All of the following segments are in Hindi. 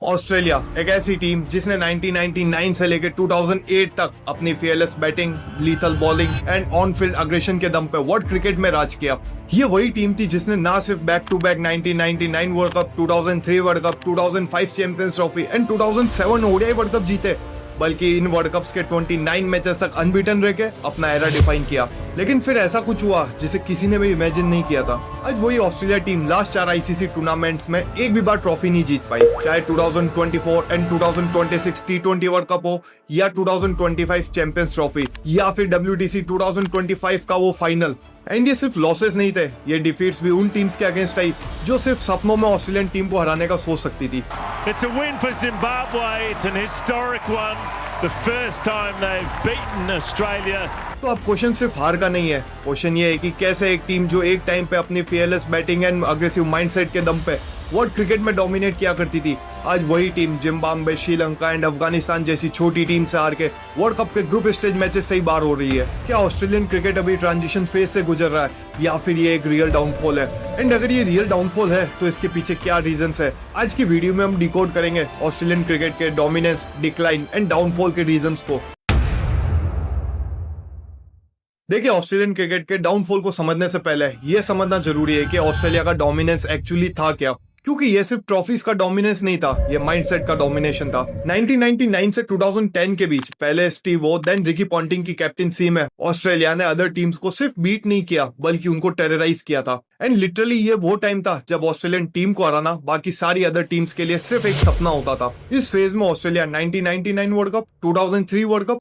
ऑस्ट्रेलिया एक ऐसी टीम जिसने 1999 से लेकर 2008 तक अपनी fearless batting, lethal bowling and on field aggression के दम पे वर्ल्ड क्रिकेट में राज किया। ये वही टीम थी जिसने ना सिर्फ back to back 1999 world cup, 2003 world cup, 2005 champions trophy and 2007 ODI world cup जीते, बल्कि इन वर्ल्ड कप्स के 29 मैचेस तक अनबीटन रह के अपना एरा डिफाइन किया। लेकिन फिर ऐसा कुछ हुआ जिसे किसी ने भी इमेजिन नहीं किया था। आज वही Australia team last 4 ICC tournaments में एक भी बार ट्रॉफी नहीं जीत पाई, चाहे 2024 एंड 2026 टी20 वर्ल्ड कप हो या 2025 चैंपियंस ट्रॉफी या फिर WTC 2025 का वो फाइनल। एंड ये सिर्फ लॉसेस नहीं थे, ये डिफीट्स भी उन टीम्स के अगेंस्ट आई जो सिर्फ सपनों में ऑस्ट्रेलियन टीम को हराने का सोच सकती थी। It's a win for Zimbabwe. It's an historic one. The first time they've beaten Australia. तो अब क्वेश्चन सिर्फ हार का नहीं है, क्वेश्चन ये है कि कैसे एक टीम जो एक टाइम पे अपनी fearless batting and aggressive mindset के दम पे वर्ल्ड क्रिकेट में डोमिनेट किया करती थी, आज वही team Zimbabwe, Sri Lanka and Afghanistan जैसी छोटी टीम से हार के वर्ल्ड कप के ग्रुप स्टेज मैचेस से ही बाहर हो रही है। क्या ऑस्ट्रेलियन क्रिकेट अभी ट्रांजिशन फेज से गुजर रहा है या फिर ये एक रियल डाउनफॉल है? एंड अगर ये रियल डाउनफॉल है तो इसके पीछे क्या रीजंस है? आज की वीडियो में हम डिकोड करेंगे ऑस्ट्रेलियन क्रिकेट के डोमिनेंस, डिक्लाइन एंड डाउनफॉल के रीजंस को। देखिए, ऑस्ट्रेलियन क्रिकेट के डाउनफॉल को समझने से पहले यह समझना जरूरी है कि ऑस्ट्रेलिया का डोमिनेंस एक्चुअली था क्या, क्योंकि ये सिर्फ ट्रॉफीज का डोमिनेंस नहीं था, ये माइंडसेट का डोमिनेशन था। 1999 से 2010 के बीच पहले स्टीव वो देन रिकी पॉन्टिंग की कैप्टनसी में ऑस्ट्रेलिया ने अदर टीम्स को सिर्फ बीट नहीं किया बल्कि उनको टेरराइज किया था। एंड लिटरली ये वो टाइम था जब ऑस्ट्रेलियन टीम को हराना बाकी सारी अदर टीम्स के लिए सिर्फ एक सपना होता था। इस फेज में Australia 1999 world cup, 2003 world cup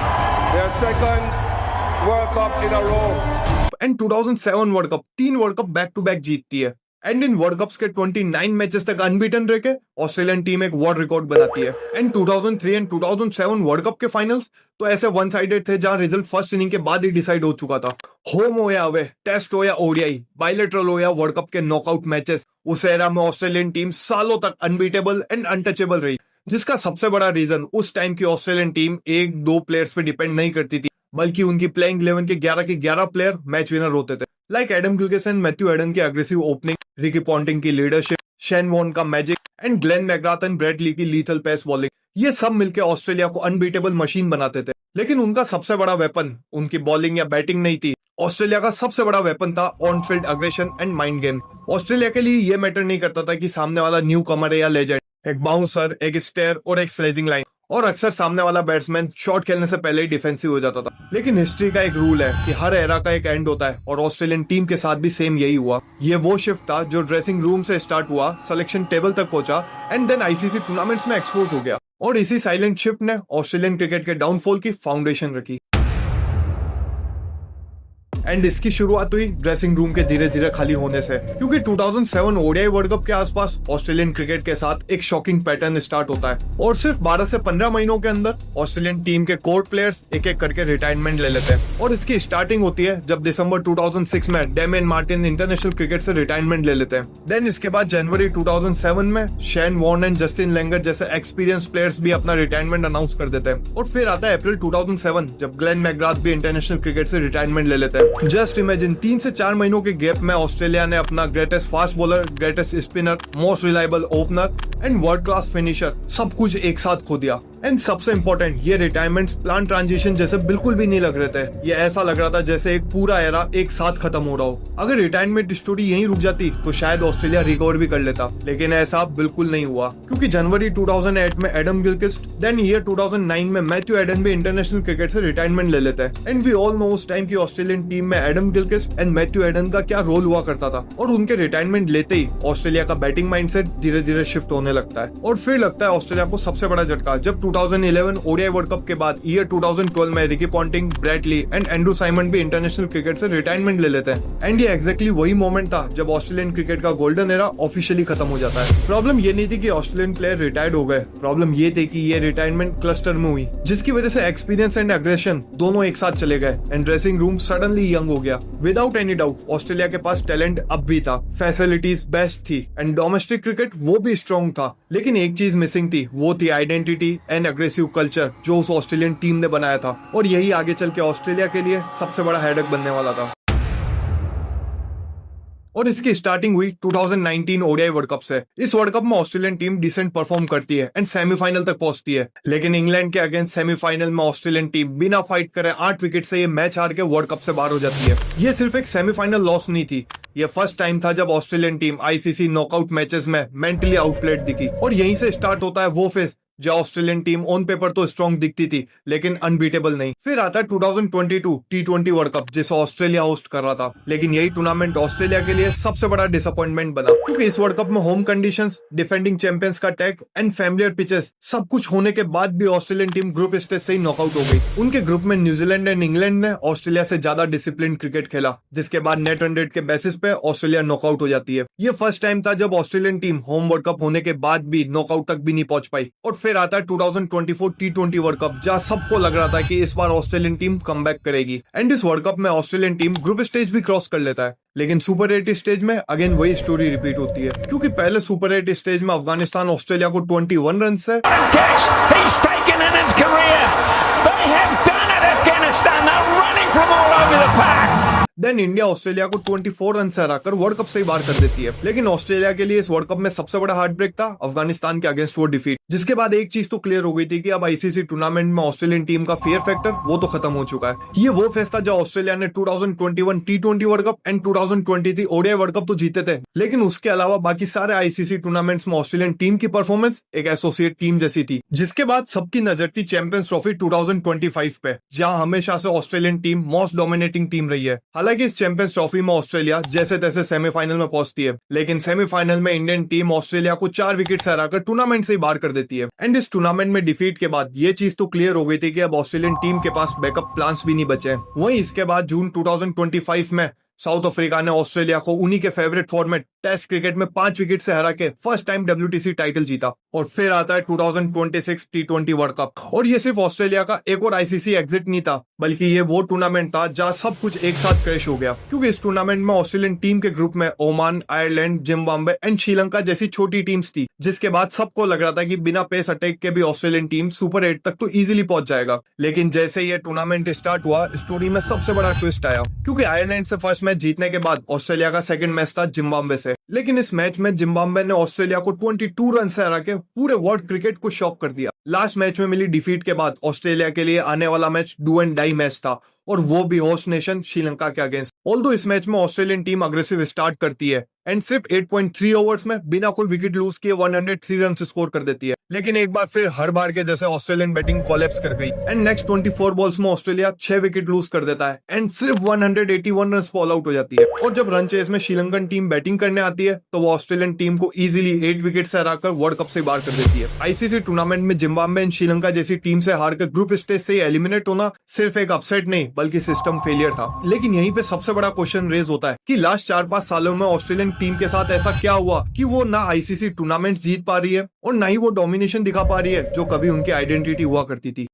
and 2007 world cup, 3 world cup back to back जीतती है। एंड इन वर्ल्ड कप्स के 29 मैचेस तक अनबीटन रह के ऑस्ट्रेलियन टीम एक वर्ल्ड रिकॉर्ड बनाती है। एंड 2003 एंड 2007 वर्ल्ड कप के फाइनल्स तो ऐसे वन साइडेड थे जहां रिजल्ट फर्स्ट इनिंग के बाद ही डिसाइड हो चुका था। होम हो या अवे, टेस्ट हो या ओडीआई, बायलैटरल हो या वर्ल्ड कप के नॉकआउट मैचेस, उस एरा में ऑस्ट्रेलियन टीम सालों तक अनबीटेबल एंड अनटचेबल रही, जिसका सबसे बड़ा रीजन उस टाइम की ऑस्ट्रेलियन टीम 1-2 प्लेयर्स पे डिपेंड नहीं करती थी, बल्कि उनकी प्लेइंग 11 के 11 प्लेयर मैच विनर होते थे। Like Adam Gilchrist and Matthew Hayden की अग्रेसिव ओपनिंग, रिकी पॉन्टिंग की लीडरशिप, शेन वॉर्न का magic and Glenn McGrath and Brett Lee की लीथल पेस बॉलिंग, ये सब मिलकर ऑस्ट्रेलिया को अनबीटेबल मशीन बनाते थे। लेकिन उनका सबसे बड़ा वेपन उनकी बॉलिंग या बैटिंग नहीं थी, ऑस्ट्रेलिया का सबसे बड़ा वेपन था on field aggression and mind game. Australia के लिए ये मैटर नहीं करता था कि सामने वाला न्यू कमर है या लेजेंड, एक बाउंसर, एक स्टेयर और एक स्लेजिंग लाइन, और अक्सर सामने वाला बैट्समैन शॉट खेलने से पहले ही डिफेंसिव हो जाता था। लेकिन हिस्ट्री का एक रूल है कि हर एरा का एक एंड होता है, और ऑस्ट्रेलियन टीम के साथ भी सेम यही हुआ। ये वो शिफ्ट था जो ड्रेसिंग रूम से स्टार्ट हुआ, सिलेक्शन टेबल तक पहुंचा एंड देन आईसीसी टूर्नामेंट्स में एक्सपोज हो गया, और इसी साइलेंट शिफ्ट ने ऑस्ट्रेलियन क्रिकेट के डाउनफॉल की फाउंडेशन रखी। एंड इसकी शुरुआत हुई ड्रेसिंग रूम के धीरे धीरे खाली होने से, क्योंकि 2007 ओडीआई वर्ल्ड कप के आसपास ऑस्ट्रेलियन क्रिकेट के साथ एक शॉकिंग पैटर्न स्टार्ट होता है, और सिर्फ 12 से 15 महीनों के अंदर ऑस्ट्रेलियन टीम के कोर प्लेयर्स एक एक करके रिटायरमेंट ले लेते हैं। और इसकी स्टार्टिंग होती है जब दिसंबर 2006 में डेमियन मार्टिन इंटरनेशनल क्रिकेट से रिटायरमेंट ले लेते हैं। देन इसके बाद जनवरी 2007 में Shane Warne and Justin Langer जैसे एक्सपीरियंस प्लेयर्स भी अपना रिटायरमेंट अनाउंस कर देते हैं। और फिर आता है अप्रैल 2007 जब ग्लेन मैकग्राथ भी इंटरनेशनल क्रिकेट से रिटायरमेंट ले लेते हैं। जस्ट इमेजिन 3 से 4 महीनों के गैप में ऑस्ट्रेलिया ने अपना greatest fast bowler, greatest spinner, most reliable opener and world class finisher सब कुछ एक साथ खो दिया। एंड सबसे इम्पोर्टेंट, ये रिटायरमेंट्स प्लान ट्रांजिशन जैसे बिल्कुल भी नहीं लग रहे थे। ये ऐसा लग रहा था जैसे एक पूरा एरा एक साथ खत्म हो रहा हो। अगर रिटायरमेंट स्टोरी यहीं रुक जाती तो शायद ऑस्ट्रेलिया रिकवर भी कर लेता, लेकिन ऐसा बिल्कुल नहीं हुआ, क्योंकि जनवरी 2008 में एडम गिलक्रिस्ट, देन ईयर 2009 में मैथ्यू एडन भी इंटरनेशनल क्रिकेट से रिटायरमेंट ले लेते हैं। एंड वी ऑल नो उस टाइम की ऑस्ट्रेलियन टीम में Adam Gilchrist and Matthew Hayden का क्या रोल हुआ करता था, और उनके रिटायरमेंट लेते ही ऑस्ट्रेलिया का बैटिंग माइंडसेट धीरे धीरे शिफ्ट होने लगता है। और फिर लगता है ऑस्ट्रेलिया को सबसे बड़ा झटका जब 2011 ओडीआई वर्ल्ड कप के बाद ईयर 2012 में Ricky Ponting, Brett Lee and Andrew Symonds भी इंटरनेशनल क्रिकेट से रिटायरमेंट ले लेते हैं। एंड ये एग्जैक्टली वही मोमेंट था जब ऑस्ट्रेलियन क्रिकेट का गोल्डन एरा ऑफिशियली खत्म हो जाता है। प्रॉब्लम ये नहीं थी कि ऑस्ट्रेलियन प्लेयर रिटायर्ड हो गए, प्रॉब्लम ये थी कि ये रिटायरमेंट क्लस्टर में हुई, जिसकी वजह से एक्सपीरियंस एंड एग्रेशन दोनों एक साथ चले गए and dressing room suddenly young हो गया। विदाउट एनी डाउट ऑस्ट्रेलिया के पास टैलेंट अब भी था, फैसिलिटीज बेस्ट थी एंड डोमेस्टिक क्रिकेट वो भी स्ट्रॉन्ग था, लेकिन एक चीज मिसिंग थी, वो थी आइडेंटिटी एंड अग्रेसिव कल्चर जो उस ऑस्ट्रेलियन टीम ने बनाया था, और यही आगे चल के ऑस्ट्रेलिया के लिए सबसे बड़ा हेडेक बनने वाला था। और इसकी स्टार्टिंग हुई 2019 ओडीआई वर्ल्ड कप से। इस वर्ल्ड कप में ऑस्ट्रेलियन टीम डिसेंट परफॉर्म करती है एंड सेमीफाइनल तक पहुंचती है, लेकिन इंग्लैंड के अगेंस्ट सेमीफाइनल में ऑस्ट्रेलियन टीम बिना फाइट करे 8 विकेट से ये मैच हार के वर्ल्ड कप से बाहर हो जाती है। ये सिर्फ एक सेमीफाइनल लॉस नहीं थी, ये फर्स्ट टाइम था जब Australian team ICC knockout matches में मेंटली आउटप्लेड दिखी। और यहीं से स्टार्ट होता है वो फेज जहाँ ऑस्ट्रेलियन टीम ऑन पेपर तो स्ट्रॉन्ग दिखती थी लेकिन अनबीटेबल नहीं। फिर आता है 2022 टी20 वर्ल्ड कप जिसे ऑस्ट्रेलिया होस्ट कर रहा था, लेकिन यही टूर्नामेंट ऑस्ट्रेलिया के लिए सबसे बड़ा डिसअपॉइंटमेंट बना, क्योंकि इस वर्ल्ड कप में होम कंडीशंस, डिफेंडिंग चैंपियंस का टैग एंड फैमिलियर पिचेस सब कुछ होने के बाद भी ऑस्ट्रेलियन टीम ग्रुप स्टेज से ही नॉकआउट हो गई। उनके ग्रुप में न्यूजीलैंड एंड इंग्लैंड ने ऑस्ट्रेलिया से ज्यादा डिसिप्लिन क्रिकेट खेला, जिसके बाद नेट रन रेट के बेसिस पे ऑस्ट्रेलिया नॉकआउट हो जाती है। ये फर्स्ट टाइम था जब Australian team home world cup होने के बाद भी नॉकआउट तक भी नहीं पहुंच पाई। और फिर आता है 2024 टी20 वर्ल्ड कप, जहां सबको लग रहा था कि इस बार ऑस्ट्रेलियन टीम कमबैक करेगी एंड इस वर्ल्ड कप में ऑस्ट्रेलियन टीम ग्रुप स्टेज भी क्रॉस कर लेता है। लेकिन सुपर 8 स्टेज में अगेन वही स्टोरी रिपीट होती है, क्योंकि पहले सुपर 8 स्टेज में अफगानिस्तान ऑस्ट्रेलिया को 21 रन से देन इंडिया ऑस्ट्रेलिया को 24 रन से हराकर वर्ल्ड कप से ही बाहर कर देती है। लेकिन ऑस्ट्रेलिया के लिए इस वर्ल्ड कप में सबसे बड़ा हार्ट ब्रेक था अफगानिस्तान के अगेंस्ट वो डिफीट, जिसके बाद एक चीज तो क्लियर हो गई थी कि अब आईसीसी टूर्नामेंट में ऑस्ट्रेलियन टीम का फियर फैक्टर वो तो खत्म हो चुका है। ये वो फेज था जब ऑस्ट्रेलिया ने 2021 टी20 world cup and 2023 ODI world cup तो जीते थे, लेकिन उसके अलावा बाकी सारे आईसीसी टूर्नामेंट्स में ऑस्ट्रेलियन टीम की परफॉर्मेंस एक एसोसिएट टीम जैसी थी। जिसके बाद सबकी नजर थी चैंपियंस ट्रॉफी 2025 पे, जहां हमेशा से Australian team most dominating team रही है। हालांकि इस चैंपियंस ट्रॉफी में ऑस्ट्रेलिया जैसे तैसे सेमीफाइनल में पहुंचती है, लेकिन सेमीफाइनल में इंडियन टीम ऑस्ट्रेलिया को 4 विकेट से हराकर टूर्नामेंट से ही बाहर कर देती है। एंड इस टूर्नामेंट में डिफीट के बाद ये चीज तो क्लियर हो गई थी कि अब ऑस्ट्रेलियन टीम के पास बैकअप प्लान्स भी नहीं बचे। वहीं इसके बाद जून 2025 में साउथ अफ्रीका ने ऑस्ट्रेलिया को उन्हीं के फेवरेट फॉर्मेट टेस्ट क्रिकेट में 5 विकेट से हरा के फर्स्ट टाइम WTC टाइटल जीता। और फिर आता है 2026 टी20 वर्ल्ड कप, और ये सिर्फ ऑस्ट्रेलिया का एक और आईसीसी एग्जिट नहीं था, बल्कि ये वो टूर्नामेंट था जहां सब कुछ एक साथ क्रैश हो गया, क्योंकि इस टूर्नामेंट में ऑस्ट्रेलियन टीम के ग्रुप में Oman, Ireland, Zimbabwe and Sri Lanka जैसी छोटी टीम्स थी, जिसके बाद सबको लग रहा था कि बिना पेस अटैक के भी ऑस्ट्रेलियन टीम सुपर 8 तक तो इजीली पहुंच जाएगा। लेकिन जैसे ये टूर्नामेंट स्टार्ट हुआ, स्टोरी में सबसे बड़ा ट्विस्ट आया, क्योंकि आयरलैंड से फर्स्ट मैच जीतने के बाद ऑस्ट्रेलिया का सेकंड मैच था जिम्बाब्वे से। लेकिन इस मैच में जिम्बाब्वे ने ऑस्ट्रेलिया को 22 रन से हरा के पूरे वर्ल्ड क्रिकेट को शॉक कर दिया। लास्ट मैच में मिली डिफीट के बाद ऑस्ट्रेलिया के लिए आने वाला match do and die match था, और वो भी होस्ट नेशन श्रीलंका के अगेंस्ट। ऑल्दो इस मैच में ऑस्ट्रेलियन टीम अग्रेसिव स्टार्ट करती है एंड सिर्फ 8.3 ओवर्स में बिना कोई विकेट लूज किए 103 रन स्कोर कर देती है। लेकिन एक बार फिर हर बार के जैसे ऑस्ट्रेलियन बैटिंग कोलैप्स कर गई एंड नेक्स्ट 24 बॉल्स में ऑस्ट्रेलिया 6 विकेट लूज कर देता है एंड सिर्फ 181 रन ऑल आउट हो जाती है। और जब रन चेस में श्रीलंकन टीम बैटिंग करने आती है तो वो ऑस्ट्रेलियन टीम को इजीली 8 विकेट से हराकर वर्ल्ड कप से बाहर कर देती है। आईसीसी टूर्नामेंट में जिम्बाब्वे एंड श्रीलंका जैसी टीम से हार कर ग्रुप स्टेज से एलिमिनेट होना सिर्फ एक अपसेट नहीं बल्कि सिस्टम फेलियर था। लेकिन यहीं पे सबसे बड़ा क्वेश्चन रेज होता है कि लास्ट 4-5 सालों में ऑस्ट्रेलियन टीम के साथ ऐसा क्या हुआ कि वो ना आईसीसी टूर्नामेंट जीत पा रही है और ना ही वो डोमिनेशन दिखा पा रही है जो कभी उनकी आइडेंटिटी हुआ करती थी।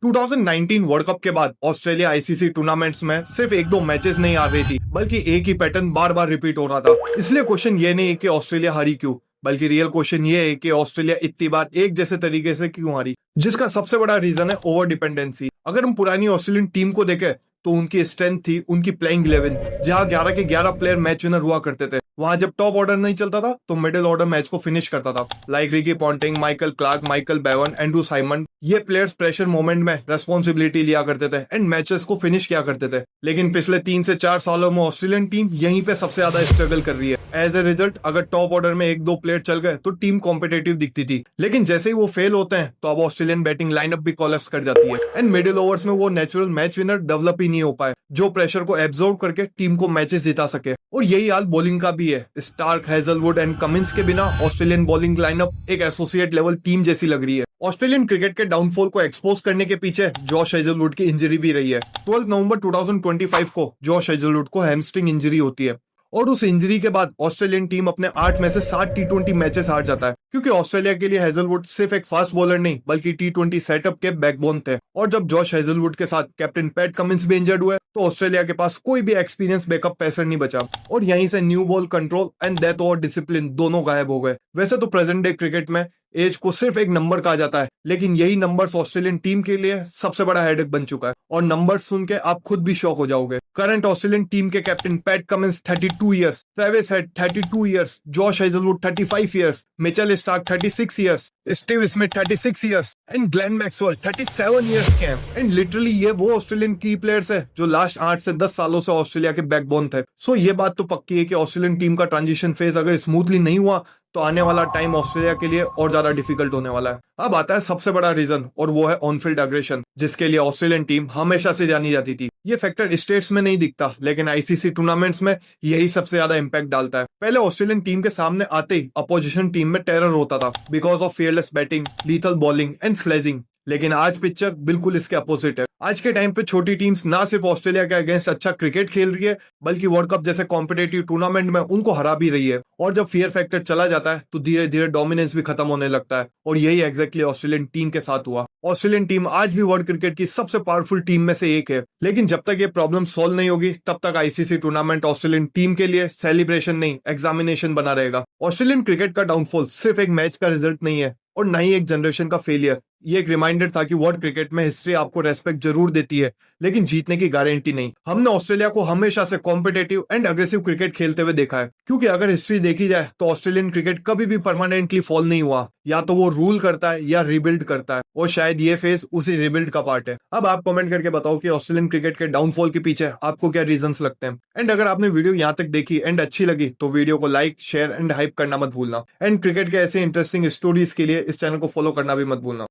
2019 वर्ल्ड कप के बाद ऑस्ट्रेलिया आईसीसी टूर्नामेंट्स में सिर्फ 1-2 मैचेस नहीं हार रही थी, बल्कि एक ही पैटर्न बार बार रिपीट हो रहा था। इसलिए क्वेश्चन ये नहीं है कि ऑस्ट्रेलिया हारी क्यों, बल्कि रियल क्वेश्चन ये है कि ऑस्ट्रेलिया इतनी बार एक जैसे तरीके से क्यों हारी, जिसका सबसे बड़ा रीजन है ओवर डिपेंडेंसी। अगर हम पुरानी ऑस्ट्रेलियन टीम को देखें तो उनकी स्ट्रेंथ थी उनकी प्लेइंग 11, जहां 11 के 11 प्लेयर मैच विनर हुआ करते थे। वहां जब टॉप ऑर्डर नहीं चलता था तो मिडिल ऑर्डर मैच को फिनिश करता था, like Ricky Ponting, Michael Clarke, Michael Bevan, Andrew Simon. ये प्लेयर्स प्रेशर मोमेंट में रेस्पॉन्सिबिलिटी लिया करते थे एंड मैचेस को फिनिश किया करते थे। लेकिन पिछले 3 से 4 सालों में ऑस्ट्रेलियन टीम यहीं पे सबसे ज्यादा स्ट्रगल कर रही है। एज ए रिजल्ट अगर टॉप ऑर्डर में 1-2 प्लेयर चल गए तो टीम कॉम्पिटेटिव दिखती थी, लेकिन जैसे ही वो फेल होते हैं तो अब ऑस्ट्रेलियन बैटिंग लाइनअप भी कोलैप्स कर जाती है एंड मिडिल ओवर्स में वो नेचुरल मैच विनर डेवलप ही नहीं हो पाए जो प्रेशर को एब्जॉर्ब करके टीम को मैचेस जिता सके। और यही हाल बॉलिंग का भी है। स्टार्क, हेजलवुड एंड कमिंस के बिना ऑस्ट्रेलियन बॉलिंग लाइनअप एक एसोसिएट लेवल टीम जैसी लग रही है। ऑस्ट्रेलियन क्रिकेट के डाउनफॉल को एक्सपोज करने के पीछे जॉश हेजलवुड की इंजरी भी रही है। 12 नवंबर 2025 को जॉश हेजलवुड को हैमस्ट्रिंग इंजरी होती है और उस इंजरी के बाद ऑस्ट्रेलियन टीम अपने 8 में से 7 टी20 मैचेस हार जाता है, क्योंकि ऑस्ट्रेलिया के लिए हेजलवुड सिर्फ एक फास्ट बॉलर नहीं बल्कि टी20 सेटअप के बैकबोन थे। और जब जॉश हेजलवुड के साथ कैप्टन पैट कमिंस भी इंजर्ड हुए तो ऑस्ट्रेलिया के पास कोई भी एक्सपीरियंस बैकअप पेसर नहीं बचा और यहीं से new ball control and death over discipline दोनों गायब हो गए। वैसे तो प्रेजेंट डे क्रिकेट में एज को सिर्फ एक नंबर कहा जाता है, लेकिन यही नंबर्स ऑस्ट्रेलियन टीम के लिए सबसे बड़ा हेडेक बन चुका है और नंबर्स सुन के आप खुद भी शॉक हो जाओगे। करंट ऑस्ट्रेलियन टीम के captain PAT Cummins 32 years, Travis head 32 years, Josh Hazlewood 35 years, Mitchell Starc 36 years, Steve Smith 36 years and Glenn Maxwell 37 years के हैं। एंड लिटरली ये वो ऑस्ट्रेलियन की प्लेयर्स है जो लास्ट 8 से 10 सालों से ऑस्ट्रेलिया के बैकबोन थे। सो ये बात तो पक्की है कि ऑस्ट्रेलियन टीम का ट्रांजिशन फेज अगर स्मूथली नहीं हुआ तो आने वाला टाइम ऑस्ट्रेलिया के लिए और ज्यादा डिफिकल्ट होने वाला है। अब आता है सबसे बड़ा रीजन और वो है ऑन फील्ड एग्रेशन, जिसके लिए ऑस्ट्रेलियन टीम हमेशा से जानी जाती थी। ये फैक्टर स्टेट्स में नहीं दिखता लेकिन आईसीसी टूर्नामेंट्स में यही सबसे ज्यादा इंपैक्ट डालता है। पहले ऑस्ट्रेलियन टीम के सामने आते ही अपोजिशन टीम में टेरर होता था because of fearless batting, lethal bowling and sledging. लेकिन आज पिक्चर बिल्कुल इसके अपोजिट है। आज के टाइम पे छोटी टीम्स ना सिर्फ ऑस्ट्रेलिया के अगेंस्ट अच्छा क्रिकेट खेल रही है बल्कि वर्ल्ड कप जैसे कॉम्पिटेटिव टूर्नामेंट में उनको हरा भी रही है। और जब फियर फैक्टर चला जाता है तो धीरे धीरे डोमिनेंस भी खत्म होने लगता है और यही एग्जैक्टली ऑस्ट्रेलियन टीम के साथ हुआ। ऑस्ट्रेलियन टीम आज भी वर्ल्ड क्रिकेट की सबसे पावरफुल टीम में से एक है, लेकिन जब तक ये प्रॉब्लम सॉल्व नहीं होगी तब तक आईसीसी टूर्नामेंट ऑस्ट्रेलियन टीम के लिए सेलिब्रेशन नहीं एग्जामिनेशन बना रहेगा। ऑस्ट्रेलियन क्रिकेट का डाउनफॉल सिर्फ एक मैच का रिजल्ट नहीं है और न ही एक जनरेशन का फेलियर। ये एक रिमाइंडर था कि वर्ल्ड क्रिकेट में हिस्ट्री आपको रेस्पेक्ट जरूर देती है लेकिन जीतने की गारंटी नहीं। हमने ऑस्ट्रेलिया को हमेशा से कॉम्पिटेटिव एंड अग्रेसिव क्रिकेट खेलते हुए देखा है, क्योंकि अगर हिस्ट्री देखी जाए तो ऑस्ट्रेलियन क्रिकेट कभी भी परमानेंटली फॉल नहीं हुआ। या तो वो रूल करता है या रिबिल्ड करता है और शायद ये फेज उसी रिबिल्ड का पार्ट है। अब आप कमेंट करके बताओ कि ऑस्ट्रेलियन क्रिकेट के डाउनफॉल के पीछे आपको क्या रीजंस लगते हैं। एंड अगर आपने वीडियो यहाँ तक देखी एंड अच्छी लगी तो वीडियो को लाइक, शेयर एंड हाइप करना मत भूलना। एंड क्रिकेट के ऐसे इंटरेस्टिंग स्टोरीज के लिए इस चैनल को फॉलो करना भी मत भूलना।